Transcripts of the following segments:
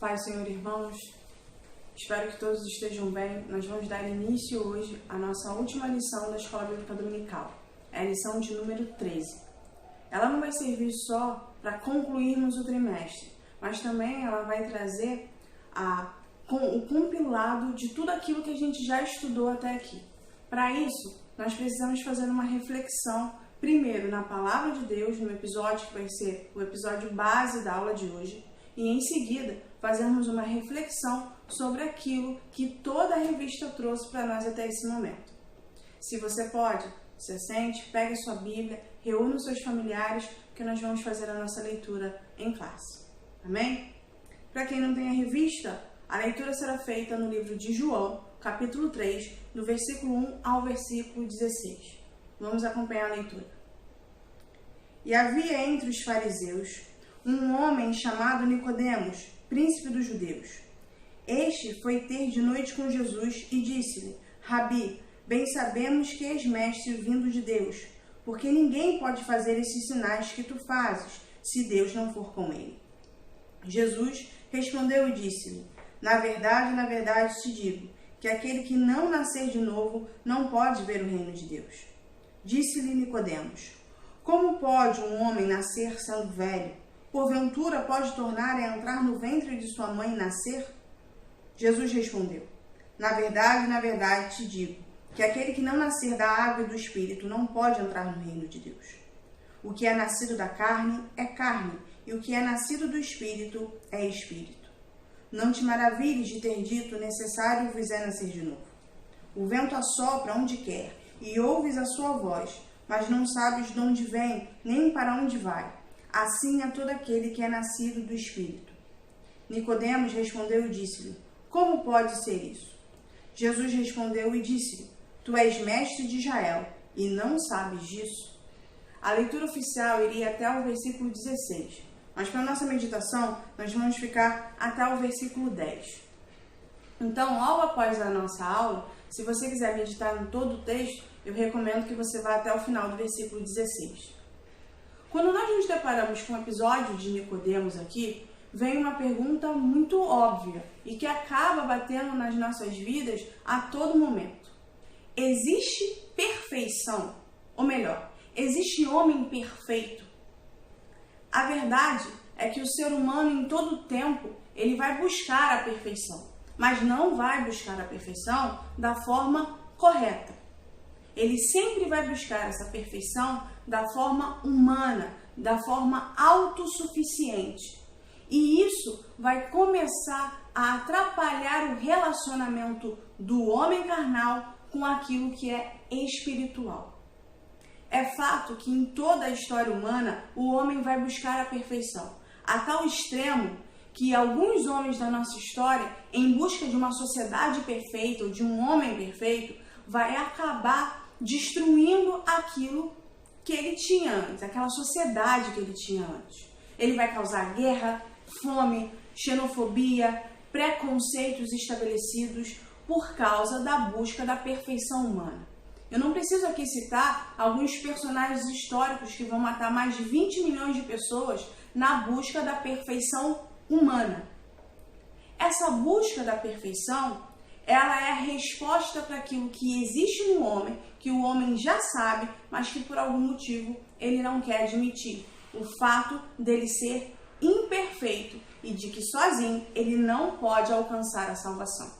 Paz, Senhor, irmãos, espero que todos estejam bem. Nós vamos dar início hoje à nossa última lição da Escola Bíblica Dominical, é a lição de número 13. Ela não vai servir só para concluirmos o trimestre, mas também ela vai trazer o compilado de tudo aquilo que a gente já estudou até aqui. Para isso, nós precisamos fazer uma reflexão, primeiro na Palavra de Deus, no episódio que vai ser o episódio base da aula de hoje, e em seguida fazermos uma reflexão sobre aquilo que toda a revista trouxe para nós até esse momento. Se você pode, se assente, pegue sua Bíblia, reúna os seus familiares, que nós vamos fazer a nossa leitura em classe. Amém? Para quem não tem a revista, a leitura será feita no livro de João, capítulo 3, do versículo 1 ao versículo 16. Vamos acompanhar a leitura. E havia entre os fariseus um homem chamado Nicodemos, príncipe dos judeus. Este foi ter de noite com Jesus e disse-lhe: Rabi, bem sabemos que és mestre vindo de Deus, porque ninguém pode fazer esses sinais que tu fazes, se Deus não for com ele. Jesus respondeu e disse-lhe: na verdade te digo, que aquele que não nascer de novo não pode ver o reino de Deus. Disse-lhe Nicodemos: como pode um homem nascer sendo velho? Porventura pode tornar a entrar no ventre de sua mãe e nascer? Jesus respondeu: na verdade te digo, que aquele que não nascer da água e do Espírito não pode entrar no reino de Deus. O que é nascido da carne é carne, e o que é nascido do Espírito é Espírito. Não te maravilhes de ter dito: necessário vos é nascer de novo. O vento assopra onde quer, e ouves a sua voz, mas não sabes de onde vem, nem para onde vai. Assim é todo aquele que é nascido do Espírito. Nicodemos respondeu e disse-lhe: como pode ser isso? Jesus respondeu e disse-lhe: tu és mestre de Israel, e não sabes disso? A leitura oficial iria até o versículo 16, mas para a nossa meditação, nós vamos ficar até o versículo 10. Então, logo após a nossa aula, se você quiser meditar em todo o texto, eu recomendo que você vá até o final do versículo 16. Quando nós nos deparamos com o episódio de Nicodemos aqui, vem uma pergunta muito óbvia e que acaba batendo nas nossas vidas a todo momento. Existe perfeição? Ou melhor, existe homem perfeito? A verdade é que o ser humano, em todo o tempo, ele vai buscar a perfeição, mas não vai buscar a perfeição da forma correta. Ele sempre vai buscar essa perfeição da forma humana, da forma autossuficiente. E isso vai começar a atrapalhar o relacionamento do homem carnal com aquilo que é espiritual. É fato que em toda a história humana o homem vai buscar a perfeição, a tal extremo que alguns homens da nossa história, em busca de uma sociedade perfeita ou de um homem perfeito, vai acabar destruindo aquilo que ele tinha antes, aquela sociedade que ele tinha antes. Ele vai causar guerra, fome, xenofobia, preconceitos estabelecidos por causa da busca da perfeição humana. Eu não preciso aqui citar alguns personagens históricos que vão matar mais de 20 milhões de pessoas na busca da perfeição humana. Essa busca da perfeição, ela é a resposta para aquilo que existe no homem, que o homem já sabe, mas que por algum motivo ele não quer admitir. O fato dele ser imperfeito e de que sozinho ele não pode alcançar a salvação.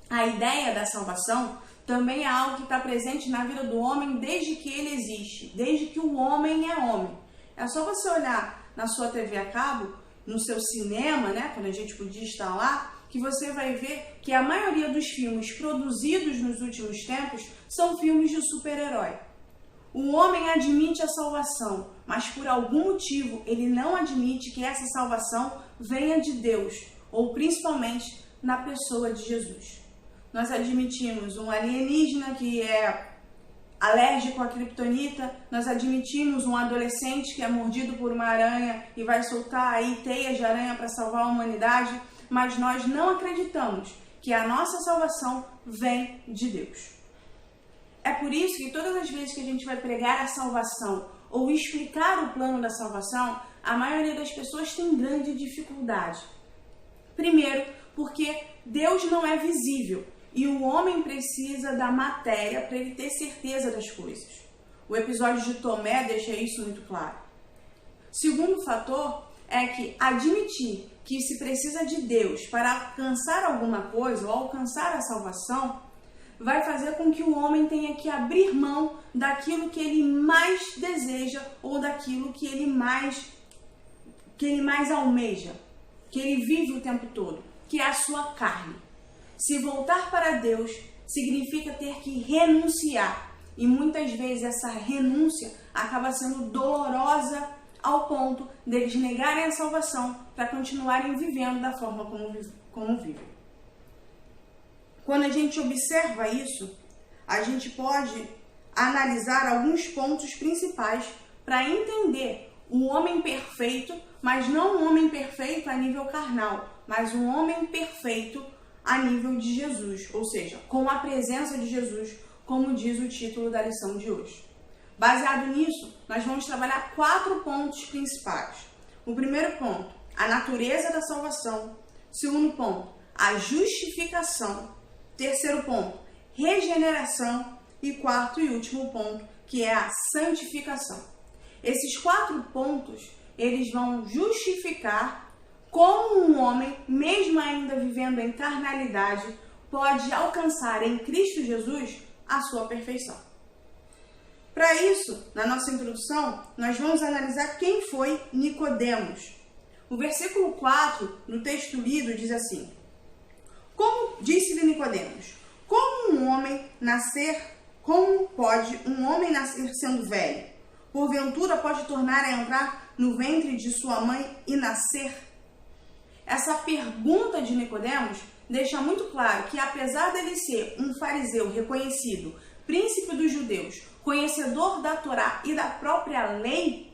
A ideia da salvação também é algo que está presente na vida do homem desde que ele existe, desde que o homem é homem. É só você olhar na sua TV a cabo, no seu cinema, né, quando a gente podia estar lá, que você vai ver que a maioria dos filmes produzidos nos últimos tempos são filmes de super-herói. O homem admite a salvação, mas por algum motivo ele não admite que essa salvação venha de Deus, ou principalmente na pessoa de Jesus. Nós admitimos um alienígena que é alérgico à criptonita, nós admitimos um adolescente que é mordido por uma aranha e vai soltar aí teias de aranha para salvar a humanidade, mas nós não acreditamos que a nossa salvação vem de Deus. É por isso que todas as vezes que a gente vai pregar a salvação ou explicar o plano da salvação, a maioria das pessoas tem grande dificuldade. Primeiro, porque Deus não é visível e o homem precisa da matéria para ele ter certeza das coisas. O episódio de Tomé deixa isso muito claro. Segundo fator é que admitir que se precisa de Deus para alcançar alguma coisa ou alcançar a salvação vai fazer com que o homem tenha que abrir mão daquilo que ele mais deseja ou daquilo que ele mais almeja, que ele vive o tempo todo, que é a sua carne. Se voltar para Deus significa ter que renunciar, e muitas vezes essa renúncia acaba sendo dolorosa ao ponto deles negarem a salvação para continuarem vivendo da forma como vivem. Quando a gente observa isso, a gente pode analisar alguns pontos principais para entender o homem perfeito, mas não um homem perfeito a nível carnal, mas um homem perfeito a nível de Jesus, ou seja, com a presença de Jesus, como diz o título da lição de hoje. Baseado nisso, nós vamos trabalhar 4 pontos principais. O primeiro ponto, a natureza da salvação. Segundo ponto, a justificação. Terceiro ponto, regeneração. E quarto e último ponto, que é a santificação. Esses 4 pontos, eles vão justificar como um homem, mesmo ainda vivendo em carnalidade, pode alcançar em Cristo Jesus a sua perfeição. Para isso, na nossa introdução, nós vamos analisar quem foi Nicodemos. O versículo 4 do texto lido diz assim: Como disse-lhe Nicodemos, como pode um homem nascer sendo velho? Porventura pode tornar a entrar no ventre de sua mãe e nascer? Essa pergunta de Nicodemos deixa muito claro que, apesar dele ser um fariseu reconhecido, príncipe dos judeus, conhecedor da Torá e da própria lei,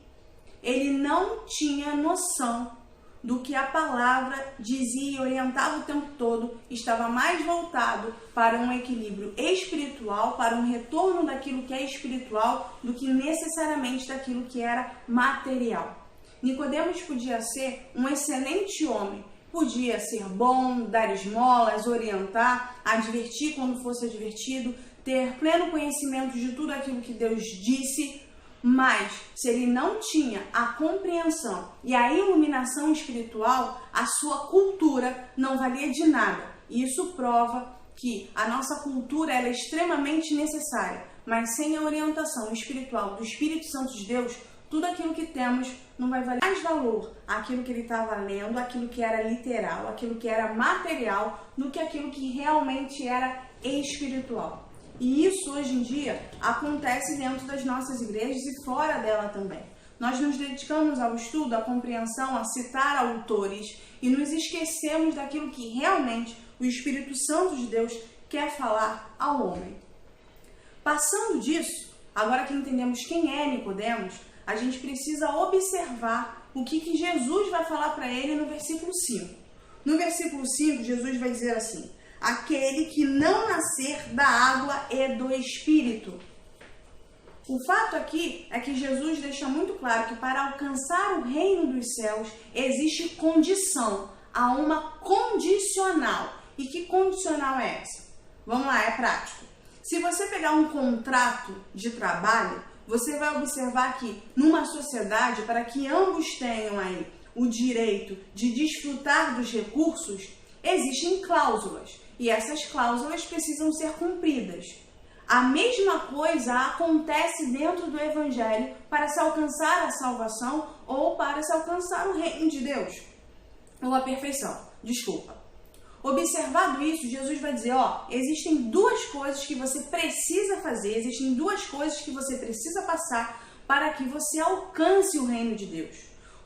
ele não tinha noção do que a palavra dizia e orientava o tempo todo, estava mais voltado para um equilíbrio espiritual, para um retorno daquilo que é espiritual, do que necessariamente daquilo que era material. Nicodemos podia ser um excelente homem, podia ser bom, dar esmolas, orientar, advertir quando fosse advertido, ter pleno conhecimento de tudo aquilo que Deus disse, mas se ele não tinha a compreensão e a iluminação espiritual, a sua cultura não valia de nada. E isso prova que a nossa cultura ela é extremamente necessária, mas sem a orientação espiritual do Espírito Santo de Deus, tudo aquilo que temos não vai valer mais valor aquilo que ele estava lendo, aquilo que era literal, aquilo que era material, do que aquilo que realmente era espiritual. E isso, hoje em dia, acontece dentro das nossas igrejas e fora dela também. Nós nos dedicamos ao estudo, à compreensão, a citar autores e nos esquecemos daquilo que realmente o Espírito Santo de Deus quer falar ao homem. Passando disso, agora que entendemos quem é Nicodemos, a gente precisa observar o que Jesus vai falar para ele no versículo 5. No versículo 5, Jesus vai dizer assim: aquele que não nascer da água e do Espírito. O fato aqui é que Jesus deixa muito claro que para alcançar o reino dos céus existe condição, há uma condicional. E que condicional é essa? Vamos lá, é prático. Se você pegar um contrato de trabalho, você vai observar que numa sociedade, para que ambos tenham aí o direito de desfrutar dos recursos, existem cláusulas. E essas cláusulas precisam ser cumpridas. A mesma coisa acontece dentro do Evangelho para se alcançar a salvação ou para se alcançar o reino de Deus. Ou a perfeição, desculpa. Observado isso, Jesus vai dizer, existem 2 coisas que você precisa fazer, existem 2 coisas que você precisa passar para que você alcance o reino de Deus.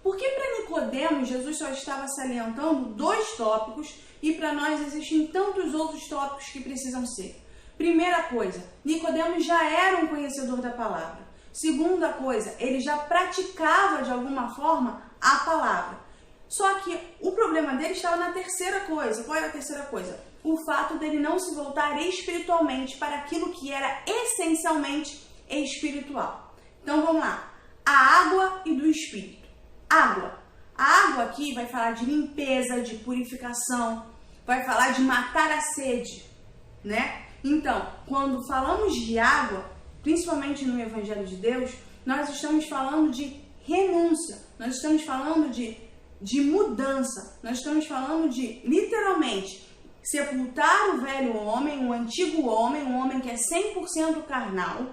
Porque para Nicodemos, Jesus só estava salientando 2 tópicos e para nós existem tantos outros tópicos que precisam ser. Primeira coisa, Nicodemos já era um conhecedor da palavra. Segunda coisa, ele já praticava de alguma forma a palavra. Só que o problema dele estava na terceira coisa. Qual era a terceira coisa? O fato dele não se voltar espiritualmente para aquilo que era essencialmente espiritual. Então vamos lá. A água e do Espírito. Água. A água aqui vai falar de limpeza, de purificação, vai falar de matar a sede, né? Então, quando falamos de água, principalmente no Evangelho de Deus, nós estamos falando de renúncia, nós estamos falando de mudança, nós estamos falando de, literalmente, sepultar o velho homem, o antigo homem, um homem que é 100% carnal,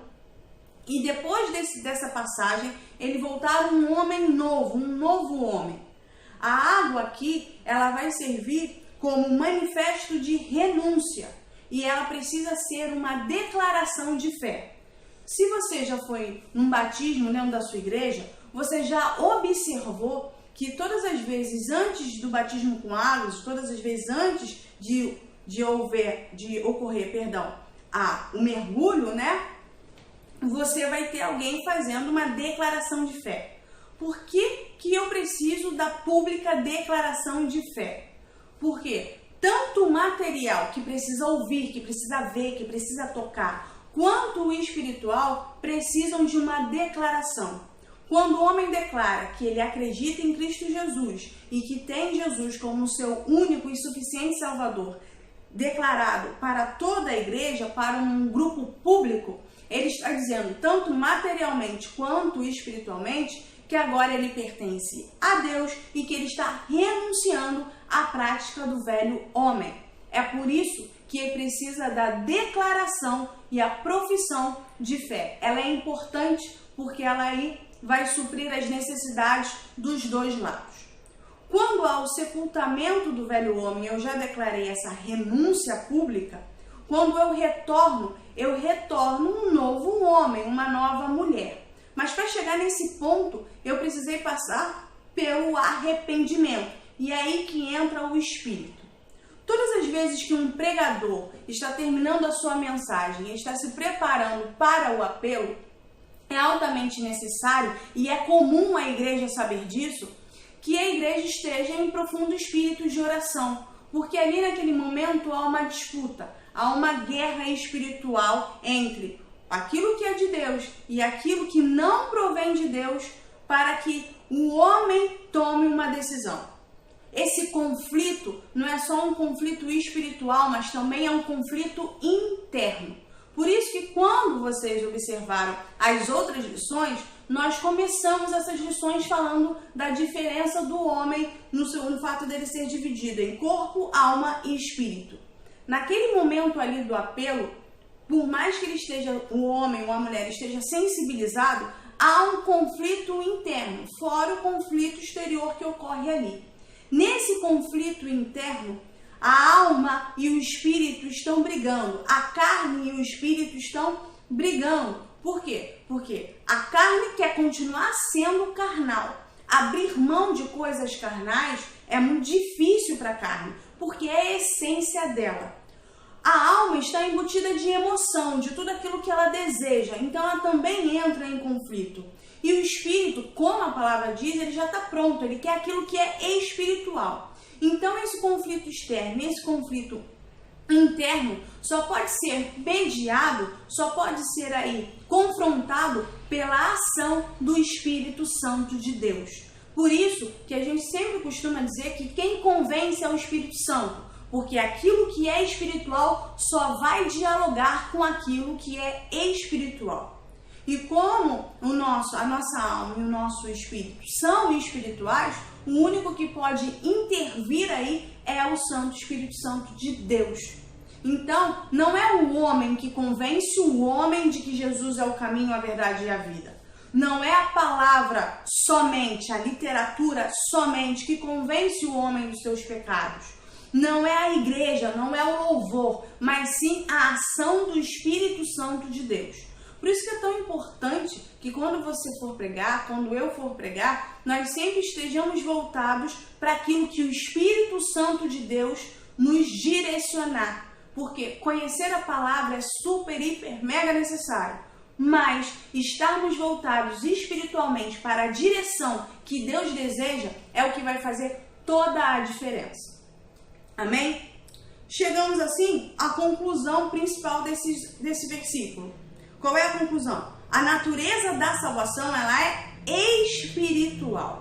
e depois dessa passagem, ele voltar um homem novo, um novo homem. A água aqui, ela vai servir como manifesto de renúncia, e ela precisa ser uma declaração de fé. Se você já foi num batismo dentro da sua igreja, você já observou que todas as vezes antes do batismo com águas, todas as vezes antes de ocorrer, o mergulho, né? Você vai ter alguém fazendo uma declaração de fé. Por que eu preciso da pública declaração de fé? Porque tanto o material que precisa ouvir, que precisa ver, que precisa tocar, quanto o espiritual precisam de uma declaração. Quando o homem declara que ele acredita em Cristo Jesus e que tem Jesus como seu único e suficiente Salvador, declarado para toda a igreja, para um grupo público, ele está dizendo, tanto materialmente quanto espiritualmente, que agora ele pertence a Deus e que ele está renunciando à prática do velho homem. É por isso que ele precisa da declaração e a profissão de fé. Ela é importante porque ela aí vai suprir as necessidades dos dois lados. Quando há o sepultamento do velho homem, eu já declarei essa renúncia pública, quando eu retorno um novo homem, uma nova mulher. Mas para chegar nesse ponto, eu precisei passar pelo arrependimento. E é aí que entra o Espírito. Todas as vezes que um pregador está terminando a sua mensagem e está se preparando para o apelo, é altamente necessário, e é comum a igreja saber disso, que a igreja esteja em profundo espírito de oração. Porque ali naquele momento há uma disputa, há uma guerra espiritual entre aquilo que é de Deus e aquilo que não provém de Deus, para que o homem tome uma decisão. Esse conflito não é só um conflito espiritual, mas também é um conflito interno. Por isso que quando vocês observaram as outras lições, nós começamos essas lições falando da diferença do homem no fato dele ser dividido em corpo, alma e espírito. Naquele momento ali do apelo, por mais que ele esteja, o homem ou a mulher esteja sensibilizado, há um conflito interno, fora o conflito exterior que ocorre ali. Nesse conflito interno, a alma e o espírito estão brigando, a carne e o espírito estão brigando. Por quê? Porque a carne quer continuar sendo carnal. Abrir mão de coisas carnais é muito difícil para a carne, porque é a essência dela. A alma está embutida de emoção, de tudo aquilo que ela deseja, então ela também entra em conflito. E o espírito, como a palavra diz, ele já está pronto, ele quer aquilo que é espiritual. Então esse conflito externo, esse conflito interno só pode ser mediado, só pode ser aí confrontado pela ação do Espírito Santo de Deus. Por isso que a gente sempre costuma dizer que quem convence é o Espírito Santo, porque aquilo que é espiritual só vai dialogar com aquilo que é espiritual. E como a nossa alma e o nosso espírito são espirituais, o único que pode intervir aí é o Santo Espírito Santo de Deus. Então, não é o homem que convence o homem de que Jesus é o caminho, a verdade e a vida. Não é a palavra somente, a literatura somente que convence o homem dos seus pecados. Não é a igreja, não é o louvor, mas sim a ação do Espírito Santo de Deus. Por isso que é tão importante que quando você for pregar, quando eu for pregar, nós sempre estejamos voltados para aquilo que o Espírito Santo de Deus nos direcionar. Porque conhecer a palavra é super, hiper, mega necessário. Mas estarmos voltados espiritualmente para a direção que Deus deseja é o que vai fazer toda a diferença. Amém? Chegamos assim à conclusão principal desse versículo. Qual é a conclusão? A natureza da salvação ela é espiritual.